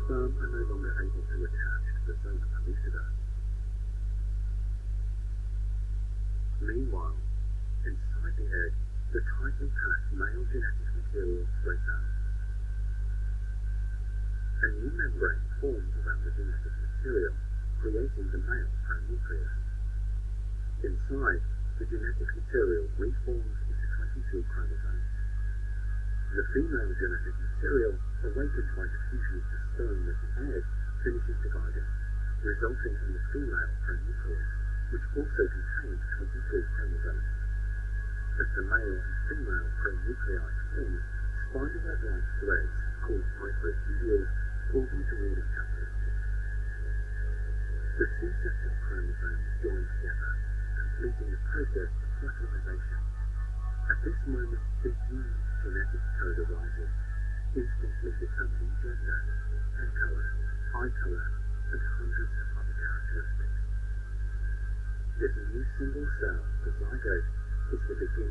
sperm are no longer able to attach to the zona pellucida. Meanwhile, inside the egg, the tightly packed male genetic material spreads out. A new membrane forms around the genetic material, creating the male pronucleus. Inside, the genetic material reforms into 22 chromosomes. The female genetic material, awakened by diffusion of the sperm with the egg, finishes dividing, resulting in the female pronucleus, which also contains 23 chromosomes. As the male and female pronuclei form, spider-web-like threads, called microtubules, pull them toward each other. The two sets of chromosomes join together, completing the process of fertilization. At this moment, the huge genetic code arises, instantly determining gender, hair color, eye color, and hundreds of other characteristics. This new single cell, the zygote, is the beginning